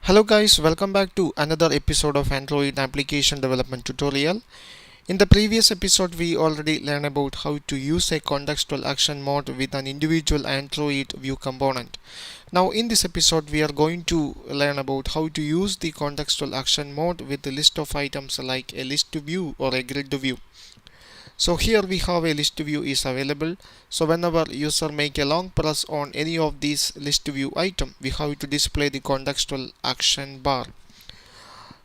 Hello guys, welcome back to another episode of Android application development tutorial. In the previous episode we already learned about how to use a contextual action mode with an individual Android view component. Now in this episode we are going to learn about how to use the contextual action mode with a list of items like a list view or a grid view. So here we have a list view is available. So whenever user make a long press on any of these list view item, we have to display the contextual action bar.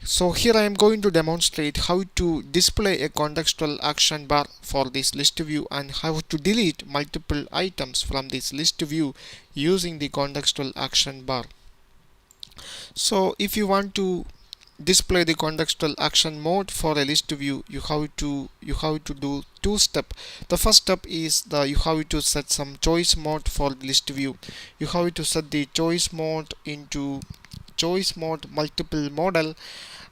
So here I am going to demonstrate how to display a contextual action bar for this list view and how to delete multiple items from this list view using the contextual action bar. So if you want to display the contextual action mode for a list view, you have to do two steps. The first step is you have to set some choice mode for the list view. You have to set the choice mode into choice mode multiple model,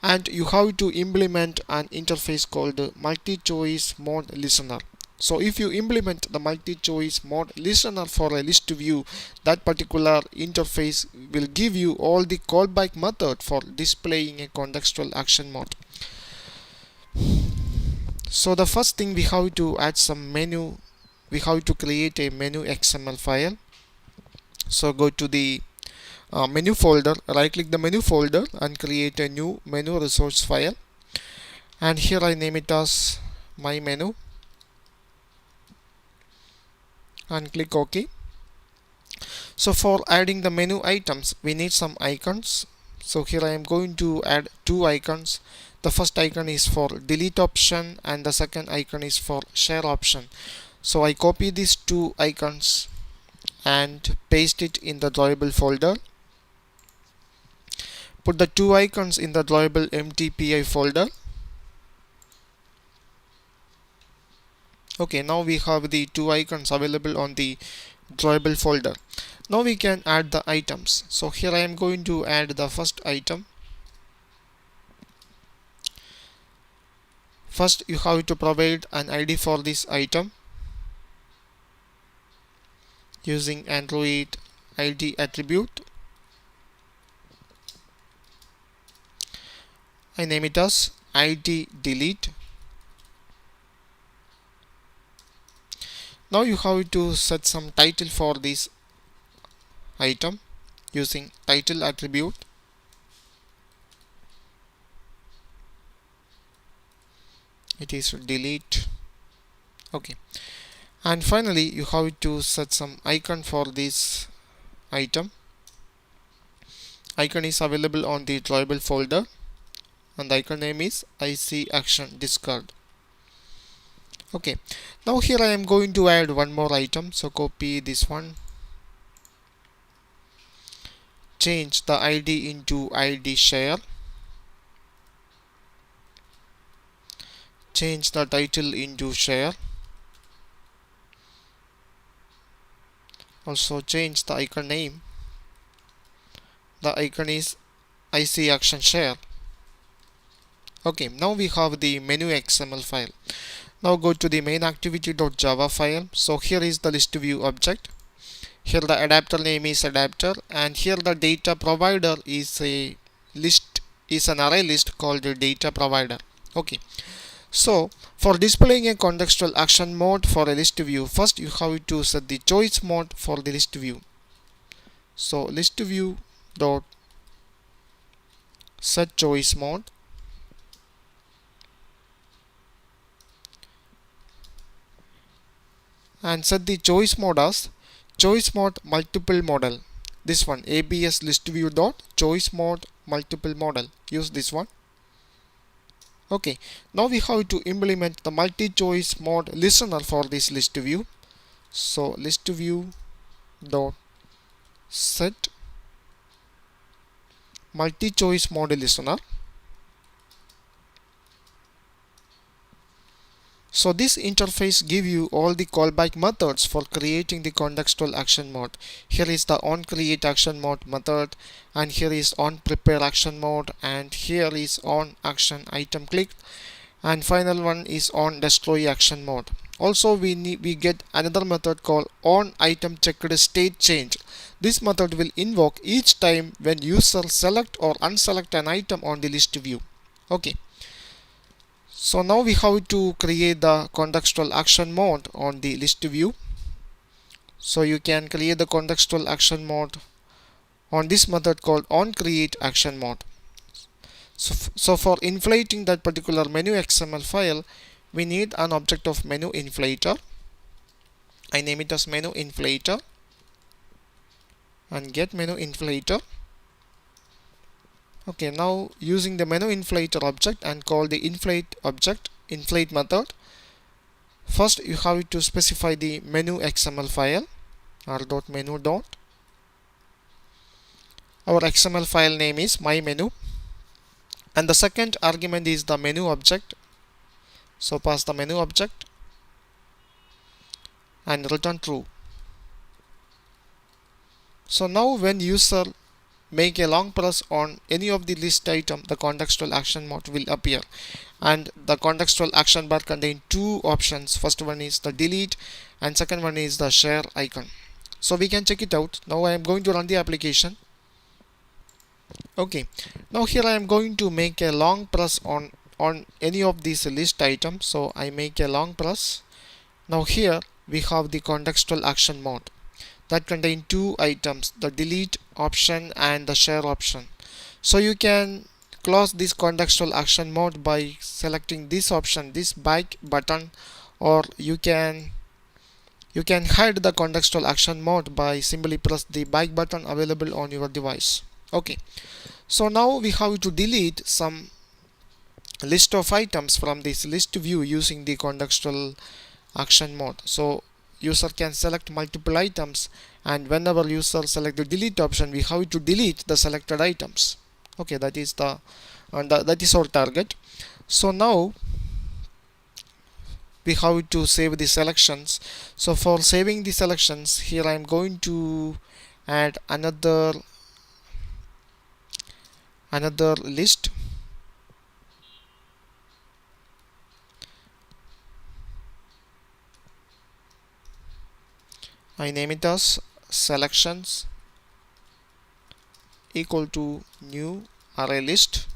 and you have to implement an interface called multi-choice mode listener. So if you implement the multi-choice mode listener for a list view, that particular interface will give you all the callback method for displaying a contextual action mode. So the first thing, we have to add some menu. We have to create a menu XML file. So go to the menu folder, right click the menu folder and create a new menu resource file, and here I name it as my menu and click OK. So for adding the menu items we need some icons. So here I am going to add two icons. The first icon is for delete option and the second icon is for share option. So I copy these two icons and paste it in the drawable folder. Put the two icons in the drawable mtpi folder. Okay, now we have the two icons available on the drawable folder. Now we can add the items. So here I am going to add the first item. First you have to provide an ID for this item using Android ID attribute. I name it as ID delete. Now you have to set some title for this item using title attribute. It is delete. Okay, and finally you have to set some icon for this item. Icon is available on the drawable folder and the icon name is IC action discard. Okay, now here I am going to add one more item. So copy this one, change the ID into ID share, change the title into share, also change the icon name. The icon is IC action share. Okay, now we have the menu XML file. Now go to the main activity.java file. So here is the list view object. Here the adapter name is adapter, and here the data provider is a list, is an array list called the data provider. Okay, so for displaying a contextual action mode for a list view, first you have to set the choice mode for the list view. So list view dot set choice mode, and set the choice mode as choice mode multiple model. This one, abs list view dot choice mode multiple model. Use this one. Okay, now we have to implement the multi-choice mode listener for this list view. So list view dot set multi-choice mode listener. So this interface gives you all the callback methods for creating the contextual action mode. Here is the on create action mode method, and here is on prepare action mode, and here is on action item clicked, and final one is on destroy action mode. Also we get another method called on item checked state change. This method will invoke each time when user select or unselect an item on the list view. Okay, so now we have to create the contextual action mode on the list view. So you can create the contextual action mode on this method called on create action mode. So for inflating that particular menu XML file, we need an object of menu inflator. I name it as menu inflator and get menu inflator. Okay, now using the menu inflator object and call the inflate object inflate method. First you have to specify the menu XML file r.menu. Our XML file name is my menu, and the second argument is the menu object. So pass the menu object and return true. So now when user make a long press on any of the list item, the contextual action mode will appear, and the contextual action bar contain two options. First one is the delete and second one is the share icon. So we can check it out. Now I am going to run the application. Okay, now here I am going to make a long press on any of these list items. So I make a long press. Now here we have the contextual action mode that contain two items, the delete option and the share option. So you can close this contextual action mode by selecting this option, this back button, or you can hide the contextual action mode by simply press the back button available on your device. Okay, so now we have to delete some list of items from this list view using the contextual action mode. So user can select multiple items, and whenever user select the delete option, we have to delete the selected items. Okay, that is that is our target. So now we have to save the selections. So for saving the selections, here I am going to add another list. I name it as selections equal to new array list.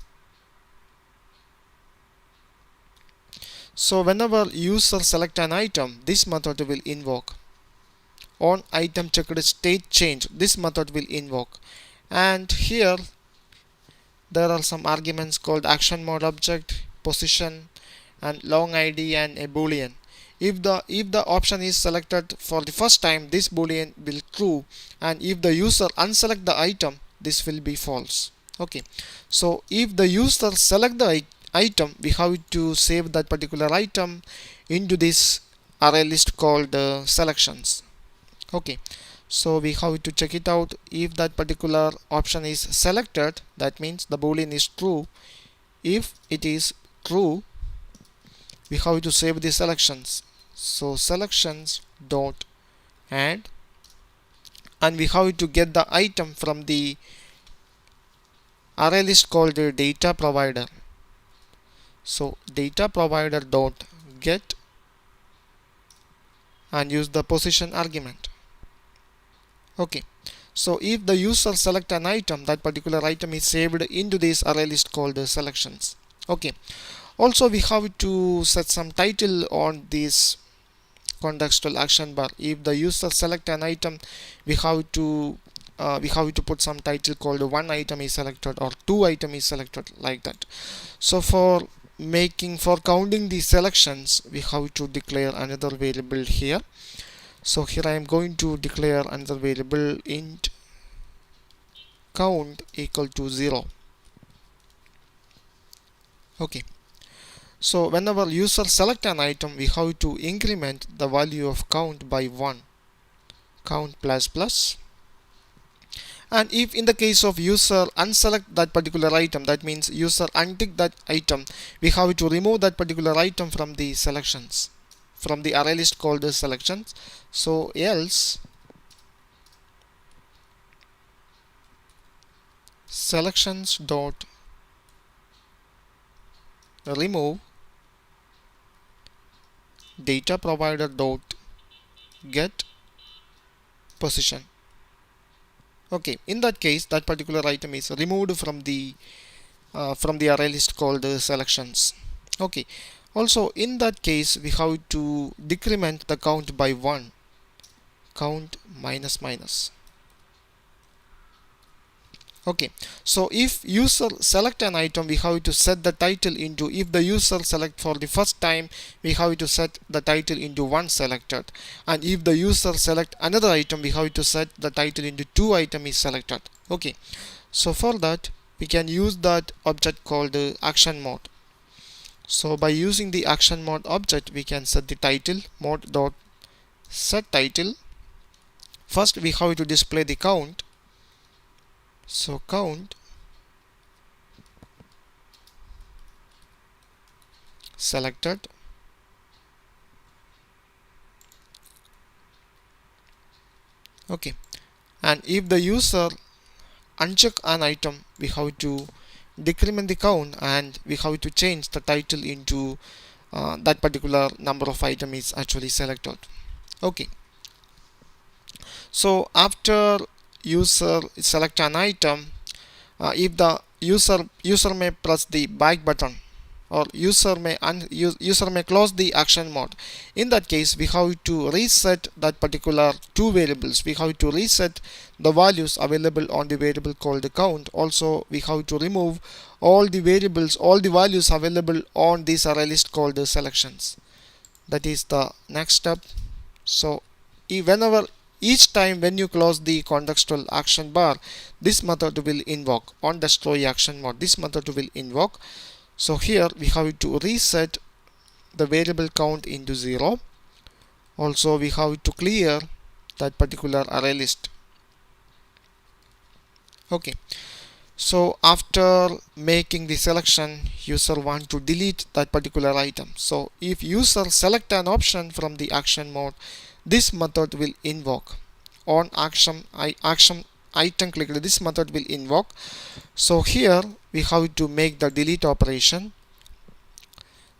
So whenever user select an item, this method will invoke on item checked state change. This method will invoke, and here there are some arguments called action mode object, position, and long id and a boolean. If the option is selected for the first time, this boolean will true, and if the user unselect the item, this will be false. Okay, so if the user select the item, we have to save that particular item into this array list called selections. Okay, so we have to check it out. If that particular option is selected, that means the boolean is true. If it is true, we have to save the selections. So selections dot add, and we have to get the item from the array list called the data provider. So data provider dot get and use the position argument. Okay, so if the user select an item, that particular item is saved into this array list called the selections. Okay, also we have to set some title on this contextual action bar. If the user select an item, we have to put some title called one item is selected or two item is selected, like that. So for counting the selections, we have to declare another variable here. So here I am going to declare another variable int count equal to 0. Okay, so whenever user select an item, we have to increment the value of count by 1, count plus plus. And if in the case of user unselect that particular item, that means user untick that item, we have to remove that particular item from the selections, from the array list called the selections. So else selections dot remove data provider dot get position. Okay, in that case, that particular item is removed from the array list called selections. Okay, also in that case we have to decrement the count by 1, count minus minus. Okay, so if user select an item, we have to set the title into, if the user select for the first time, we have to set the title into 1 selected, and if the user select another item, we have to set the title into 2 item is selected. Okay, so for that we can use that object called action mode. So by using the action mode object, we can set the title mode dot set title. First we have to display the count. So count selected. Okay, and if the user uncheck an item, we have to decrement the count and we have to change the title into that particular number of item is actually selected. Okay, so after user select an item, if the user may press the back button, or user may close the action mode. In that case, we have to reset that particular 2 variables. We have to reset the values available on the variable called the count. Also, we have to remove all the variables, all the values available on this array list called the selections. That is the next step. So whenever each time when you close the contextual action bar, this method will invoke on destroy action mode. This method will invoke. So here we have to reset the variable count into 0. Also we have to clear that particular array list. Okay, so after making the selection, user want to delete that particular item. So if user select an option from the action mode, this method will invoke on action item clicked. This method will invoke. So here we have to make the delete operation.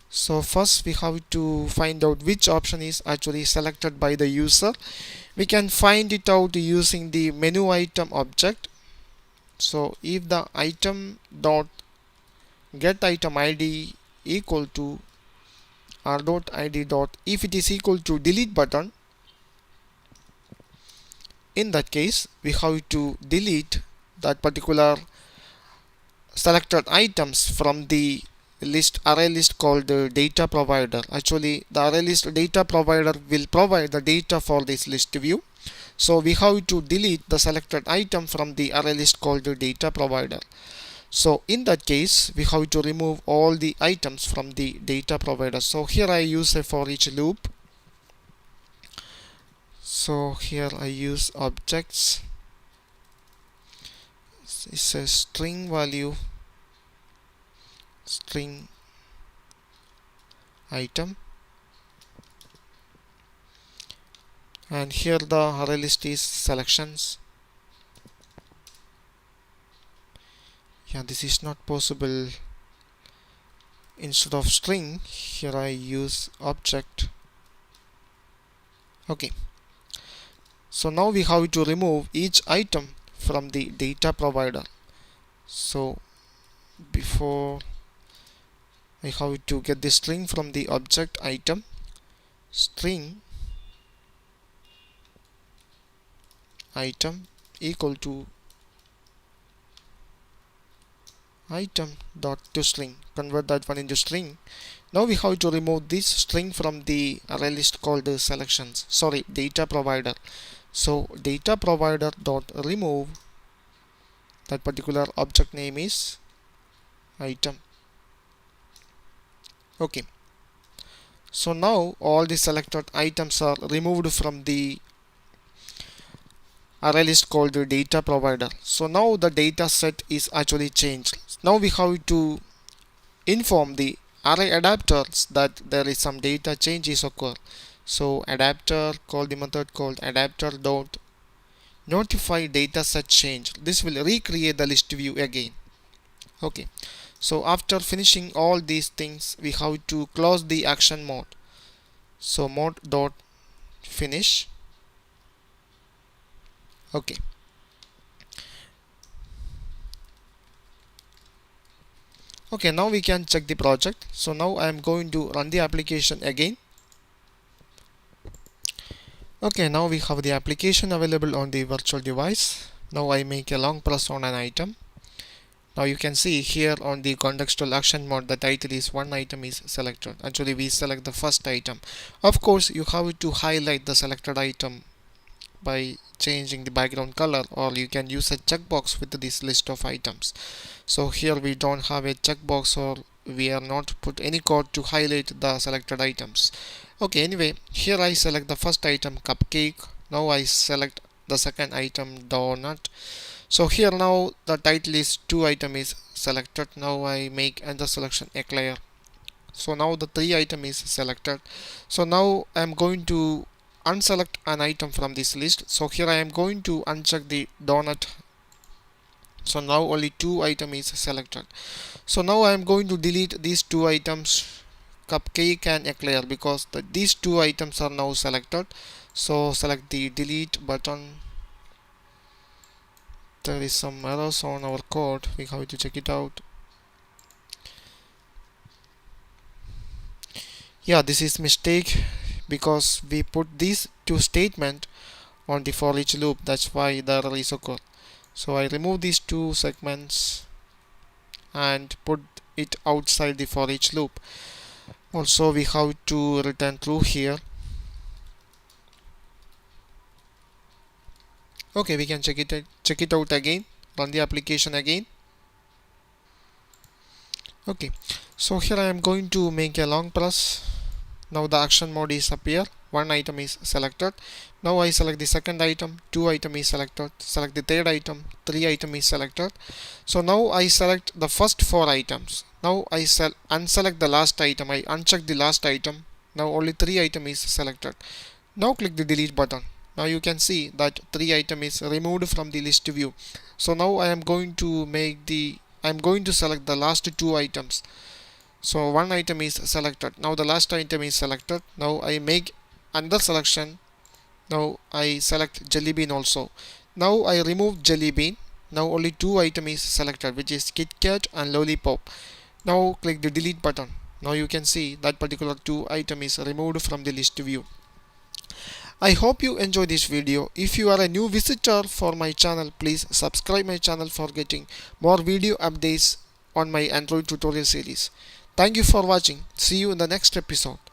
So first we have to find out which option is actually selected by the user. We can find it out using the menu item object. So if the item dot get item id equal to r dot id dot, if it is equal to delete button, in that case we have to delete that particular selected items from the array list called the data provider. Actually the array list data provider will provide the data for this list view. So we have to delete the selected item from the array list called the data provider. So in that case we have to remove all the items from the data provider. So here I use a for each loop. So here I use objects. It's a string value, string item, and here the array list is selections. Yeah, this is not possible. Instead of string, here I use object. Okay, so now we have to remove each item from the data provider. So before I have to get the string from the object item, string item equal to item dot to string, convert that one into string. Now we have to remove this string from the array list called the selections, sorry, data provider. So data provider dot remove, that particular object name is item. Okay, so now all the selected items are removed from the array list called the data provider. So now the data set is actually changed. Now we have to inform the array adapters that there is some data changes occur. So adapter, call the method called adapter dot notify data set change. This will recreate the list view again. Okay, so after finishing all these things, we have to close the action mode. So mod dot finish. Okay. Okay, now we can check the project. So now I am going to run the application again. Okay, now we have the application available on the virtual device. Now I make a long press on an item. Now you can see here on the contextual action mode the title is one item is selected. Actually we select the first item. Of course you have to highlight the selected item by changing the background color, or you can use a checkbox with this list of items. So here we don't have a checkbox, or we are not put any code to highlight the selected items. Okay, anyway, here I select the first item cupcake. Now I select the second item donut. So here now the title is two item is selected. Now I make enter selection eclair. So now the three item is selected. So now I am going to unselect an item from this list. So here I am going to uncheck the donut. So now only two item is selected. So now I am going to delete these two items cupcake and eclair, because these two items are now selected. So select the delete button. There is some errors on our code, we have to check it out. Yeah, this is mistake because we put these two statement on the for each loop, that's why the error is occur. So I remove these two segments and put it outside the for each loop. Also we have to return true here. Okay, we can check it out again, run the application again. Okay, so here I am going to make a long press. Now the action mode is appear, one item is selected. Now I select the second item, two item is selected. Select the third item, three item is selected. So now I select the first four items. Now I unselect the last item, I uncheck the last item. Now only three item is selected. Now click the delete button. Now you can see that three item is removed from the list view. So now I am going to select the last two items. So one item is selected. Now the last item is selected. Now I make another selection. Now I select jelly bean also. Now I remove jelly bean. Now only two item is selected, which is Kit Kat and lollipop. Now click the delete button. Now you can see that particular two item is removed from the list view. I hope you enjoy this video. If you are a new visitor for my channel, please subscribe my channel for getting more video updates on my Android tutorial series. Thank you for watching. See you in the next episode.